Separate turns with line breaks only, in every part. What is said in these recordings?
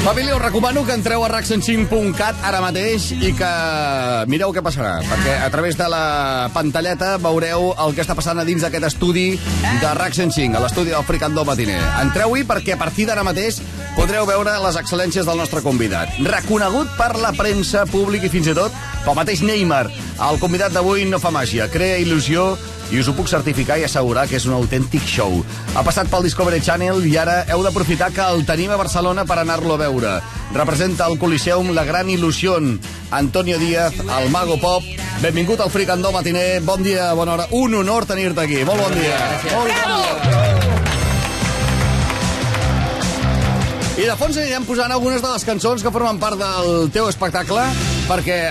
Família, us recomano que entreu a rack105.cat ara mateix i que mireu què passarà, perquè a través de la pantalleta veureu el que està passant a dins d'aquest estudi de RAC105, a l'estudi del Fricandó Matiner. Entreu-hi perquè a partir d'ara mateix podreu veure les excel·lències del nostre convidat. Reconegut per la premsa, públic i fins i tot pel mateix Neymar. El convidat d'avui no fa màgia, crea il·lusió i us ho puc certificar i assegurar que és un autèntic show. Ha passat pel Discovery Channel i ara heu d'aprofitar que el tenim a Barcelona per anar-lo a veure. Representa al Coliseum la gran il·lusió. Antonio Díaz, el Mago Pop. Benvingut al Fricandó Matiner. Bon dia, bona hora. Un honor tenir-te aquí. Molt bon dia. Molt bon dia. I de fons anirem posant algunes de les cançons que formen part del teu espectacle, perquè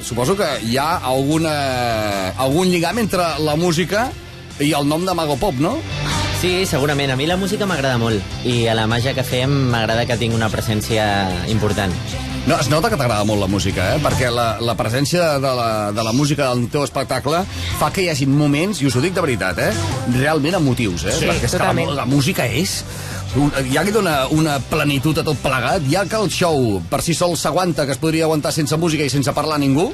suposo que hi ha algun lligam entre la música i el nom de Mago Pop, no?
Sí, segurament. A mi la música m'agrada molt i a la màgia que fem m'agrada que tingui una presència important.
No, es nota que t'agrada molt la música, perquè la presència de la música del teu espectacle fa que hi hagi moments, i us ho dic de veritat, realment emotius,
Sí,
perquè és que la música és... Hi ha que dona una plenitud a tot plegat. Hi ha que el show per si sol s'aguanta, que es podria aguantar sense música i sense parlar a ningú,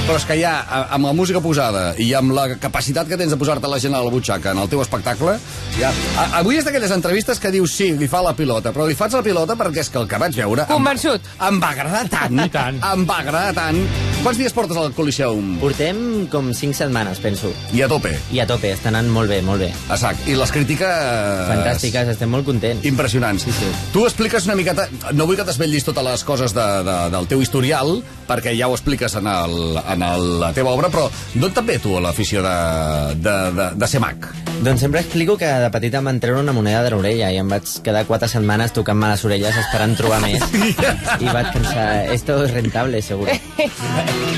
però és que ja amb la música posada i amb la capacitat que tens de posar-te la gent a la butxaca en el teu espectacle, ja... Avui és d'aquelles entrevistes que dius sí, li fa la pilota, però li fas la pilota perquè és que el que vaig veure...
Convençut.
Em va agradar tant.
I tant.
Em va agradar tant. Quants dies portes al Coliseum?
Portem com 5 setmanes, penso.
I a tope.
I a tope, està anant molt bé, molt bé.
A sac. I les crítiques...
Fantàstiques, estem molt contents.
Impressionants.
Sí, sí.
Tu expliques una miqueta... No vull que t'esvetllis totes les coses del teu historial, perquè ja ho expliques en la teva obra, però d'on també tu l'afició de ser mag?
Doncs sempre explico que de petita em van treure una moneda de l'orella i em vaig quedar 4 setmanes tocant-me les orelles esperant trobar més. I vaig pensar, esto es rentable, seguro.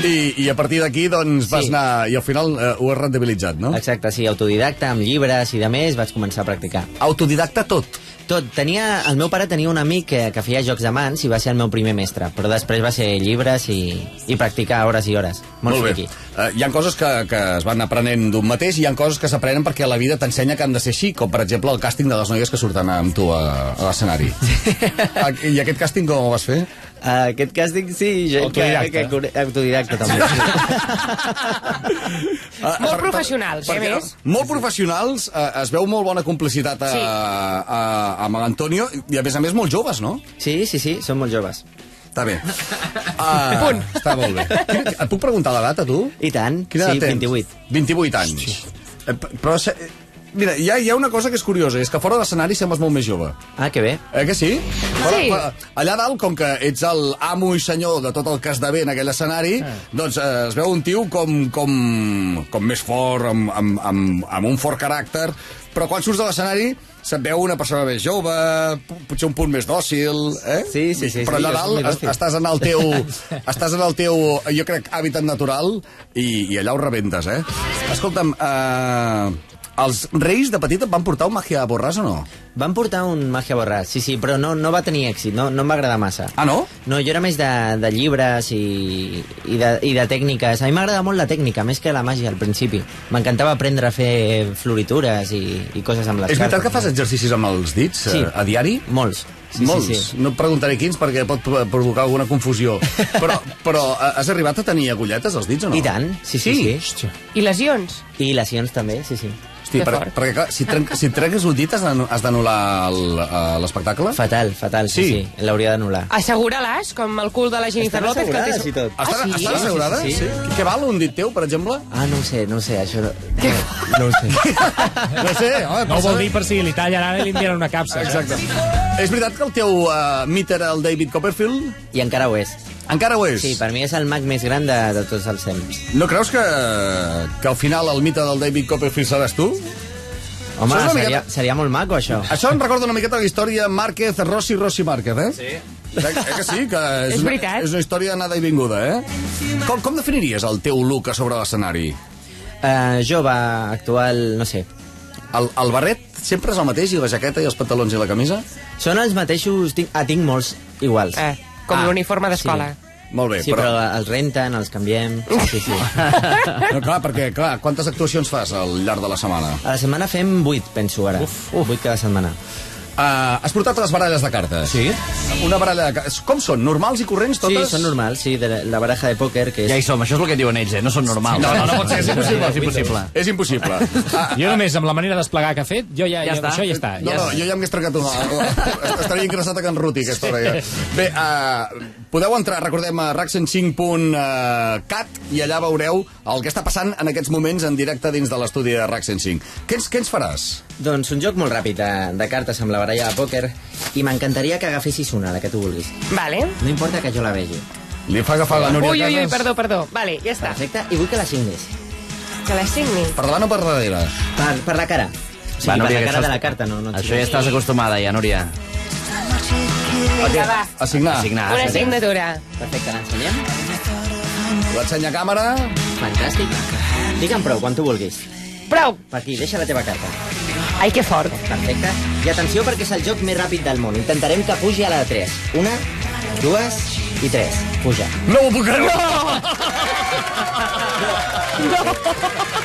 I a partir d'aquí, doncs, vas anar... I al final ho has rendibilitzat, no?
Exacte, sí, autodidacta, amb llibres i de més, vaig començar a practicar.
Autodidacta tot.
Tot. El meu pare tenia un amic que feia jocs de mans i va ser el meu primer mestre, però després va ser llibres i practicar hores i hores. Molt friqui.
Hi ha coses que es van aprenent d'un mateix i hi ha coses que s'aprenen perquè la vida t'ensenya que han de ser així, com per exemple el càsting de les noies que surten amb tu a l'escenari. I aquest càsting com ho vas fer?
Aquest càsting, sí, autodidacta també.
Molt professionals, més?
Molt professionals, es veu molt bona complicitat amb l'Antonio, i a més molt joves, no?
Sí, són molt joves.
Està bé.
Punt.
Està molt bé. Et puc preguntar l'edat, a tu?
I tant,
Quina
sí,
edat tens?
28.
28 anys. Però... Mira, hi ha una cosa que és curiosa, és que fora de l'escenari sembles molt més jove.
Ah, que bé.
Que sí?
Sí.
Allà dalt, com que ets el amo i senyor de tot el que esdevé en aquell escenari, doncs es veu un tio com més fort, amb un fort caràcter, però quan surts de l'escenari se't veu una persona més jove, potser un punt més dòcil,
Sí.
Però allà dalt estàs en el teu, jo crec, hàbitat natural i allà ho rebentes, Escolta'm, els Reis de petit et van portar un Màgia Borràs o no?
Van portar un Màgia Borràs, sí, però no va tenir èxit, no em va agradar massa.
Ah, no?
No, jo era més de llibres i de tècniques. A mi m'agrada molt la tècnica, més que la màgia al principi. M'encantava aprendre a fer floritures i coses amb les cartes.
És veritat que fas exercicis amb els dits a diari?
Molts.
Molts.
Sí.
No et preguntaré quins perquè pot provocar alguna confusió. Però has arribat a tenir agulletes als dits o no?
I tant, sí.
I lesions?
I lesions també, sí.
Hosti, perquè clar, si et trenques un dit has d'anul·lar l'espectacle?
Fatal, sí. L'hauria d'anul·lar.
Assegura-les, com el cul de la Jennifer López.
Assegurades i tot.
Estan assegurades?
Sí.
Què val un dit teu, per exemple?
Ah, no ho sé, això no ho sé.
No sé, home,
no ho vol dir per si li tallen ara i li enviaran una capsa.
Exacte. És veritat que el teu mite era el David Copperfield?
I encara ho és.
Encara ho és?
Sí, per mi és el mag més gran de tots els temps.
No creus que al final el mite del David Copperfield seràs tu?
Home, seria molt maco, això.
Això em recorda una miqueta la història Márquez, Rossi Márquez,
Sí.
Que sí, que
és veritat.
És una història anada i vinguda, Com definiries el teu look a sobre l'escenari?
Jove, actual, no sé.
El barret sempre és el mateix, i la jaqueta i els pantalons i la camisa?
Són els mateixos, tinc molts iguals.
Com l'uniforme d'escola.
Sí.
Molt bé,
sí, però els renten, els canviem. Sí.
No, clar, quantes actuacions fas al llarg de la setmana?
A la setmana fem 8, penso ara. 8 cada setmana.
Has portat les baralles de cartes.
Sí.
Una baralla de cartes. Com són? Normals i corrents,
Sí,
totes?
són normals, sí, de la baraja de pòquer, que és...
Ja hi som, això és el que diuen ells, no són normals.
No pot ser, és impossible.
És impossible.
És impossible.
Jo només, amb la manera d'esplegar que ha fet, jo ja
Ja està.
això ja està.
No, jo ja m'hagués trencat estaria ingressat a Can Ruti, aquesta hora ja. Bé, podeu entrar, recordem, a rack105.cat i allà veureu el que està passant en aquests moments en directe dins de l'estudi de RAC 105. Què ens faràs?
Doncs un joc molt ràpid de cartes amb la baralla de pòquer i m'encantaria que agafessis una, la que tu vulguis.
Vale.
No importa que jo la vegi.
Li fa agafar la Núria
Ui,
Casas?
perdó. Vale, ja està.
Perfecte, i vull que la signis.
Que la signi.
Per davant o per darrere?
Per la cara. Sí, per la cara de la carta, no.
Això ja estàs acostumada, ja, Núria.
Vinga, va.
A signar.
Una signatura.
Perfecte, l'ensenyem.
L'ensenya a càmera.
Fantàstic. Digue'm prou, quan tu vulguis.
Prou.
Per aquí, deixa la teva carta.
Ai, que fort.
Perfecte. I atenció perquè és el joc més ràpid del món. Intentarem que pugi a la de 3. 1, 2 i 3. Puja.
No ho puc creure!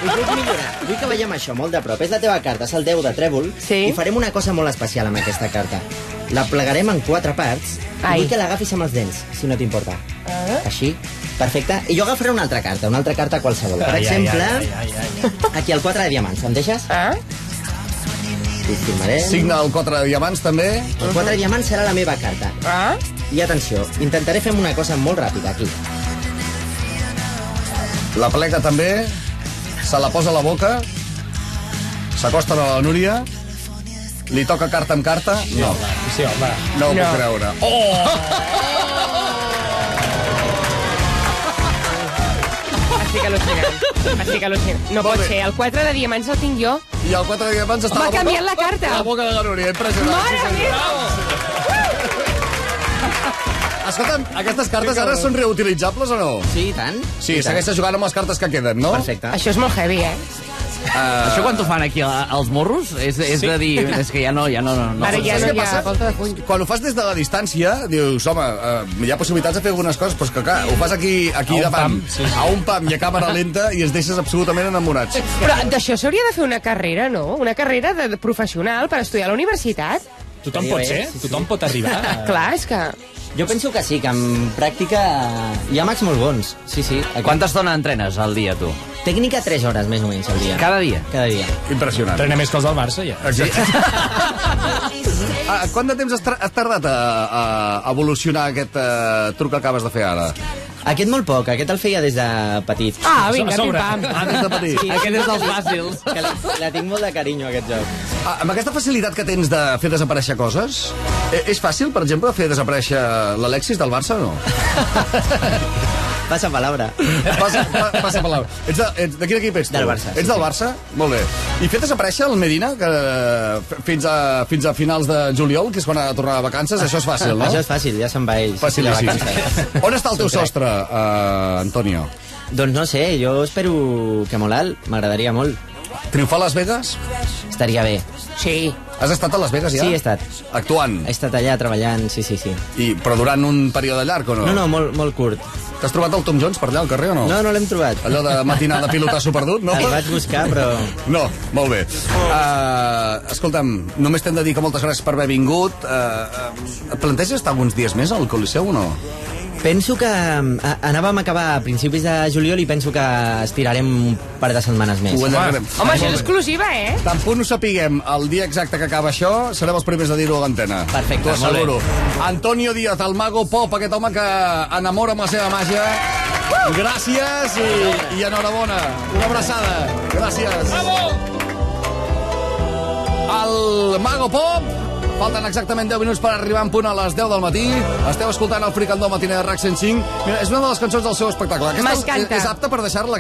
Ho puc millorar. Vull que veiem això molt de prop. És la teva carta, és el 10 de trèvol.
Sí.
I farem una cosa molt especial amb aquesta carta. La plegarem en 4 parts i
Ai.
vull que l'agafis amb els dents, si no t'importa. Així. Perfecte. I jo agafaré una altra carta qualsevol. Per exemple, aquí el 4 de diamants. Em deixes?
Ah?
Ho firmarem.
Signa el 4 de diamants, també.
El 4 de diamants serà la meva carta.
Ah?
I atenció, intentaré fer una cosa molt ràpida aquí.
La plega també. Se la posa a la boca. S'acosta a la Núria. Li toca carta amb carta. No.
Sí, home.
No ho
No.
puc creure.
Estic al·lucinant. No pot ser. El 4 de diamants el tinc jo.
I el 4 de diamants està
M'ha
a la boca.
canviat la carta.
A la boca de la Núria. Impressionant.
Mare
Sí, senyor. Escolta'm, aquestes cartes ara són reutilitzables o no?
Sí, i tant.
Sí,
I tant.
segueixes jugant amb les cartes que queden, no?
Perfecte.
Això és molt heavy, eh?
Això quan t'ho fan aquí als morros, és de dir, és que ja no...
Ara ja
saps
no
què
hi ha
passa?
volta de full.
Quan ho fas des de la distància, dius, home, hi ha possibilitats de fer algunes coses, però és que, clar, ho fas aquí
A un
davant,
pam, sí.
a un pam i a càmera lenta, i es deixes absolutament enamorats.
Però d'això s'hauria de fer una carrera, no? Una carrera de professional per estudiar a la universitat.
Tothom
Estaria
pot
bé,
ser,
sí,
tothom pot arribar.
Clar, és que...
Jo penso que sí, que en pràctica hi ha mags molt bons. Sí, sí.
Quanta estona entrenes al dia, tu?
Tècnica 3 hores, més o menys, al dia.
Cada dia?
Cada dia.
Impressionant.
Entrena més que els del Barça, ja.
Exacte. Quant de temps has tardat a evolucionar aquest truc que acabes de fer ara?
Aquest molt poc, aquest el feia des de petit.
Ah, vinga,
A sobre.
pim-pam.
Des de petit.
Sí.
Aquest és dels fàcils.
Que la tinc molt de carinyo, aquest joc.
Amb aquesta facilitat que tens de fer desaparèixer coses, és fàcil, per exemple, fer desaparèixer l'Alexis del Barça o no?
Passa palabra.
Passa palabra. De quin equip ets tu?
Del Barça,
Ets
sí,
del
sí.
Barça? Molt bé. I fer desaparèixer el Medina, que fins a finals de juliol, que és quan ha de tornar de vacances, això és fàcil, no?
Això és fàcil, ja se'n va ell.
Facilíssim.
De vacances.
On està el teu sostre, Antonio?
Doncs no sé, jo espero que molt alt, m'agradaria molt.
Triomfar a Las Vegas?
Estaria bé.
Sí.
Has estat a Las Vegas ja?
Sí, he estat.
Actuant?
He estat allà treballant, sí.
Però durant un període llarg o no?
No, molt curt.
T'has trobat el Tom Jones per allà al carrer o no?
No l'hem trobat.
Allò de matinar de pilotasso perdut, no?
El vaig buscar, però...
No, molt bé. Escolta'm, només t'hem de dir que moltes gràcies per haver vingut. Et planteges estar alguns dies més al Coliseu o no?
Penso que anàvem a acabar a principis de juliol i penso que estirarem un par de setmanes més.
Ho allargarem.
Home, això és exclusiva, eh?
Tan punt ho sapiguem el dia exacte que acaba això, serem els primers de dir-ho a l'antena.
Perfecte,
T'ho
molt bé.
asseguro. Antonio Díaz, el mago pop, aquest home que enamora amb la seva màgia. Gràcies i enhorabona. Una abraçada. Gràcies. El mago pop. Falten exactament 10 minuts per arribar en punt a les 10 del matí. Esteu escoltant el Fricandó matiner de RAC 105. Mira, és una de les cançons del seu espectacle. Aquesta
M'encanta.
és apta per deixar-la,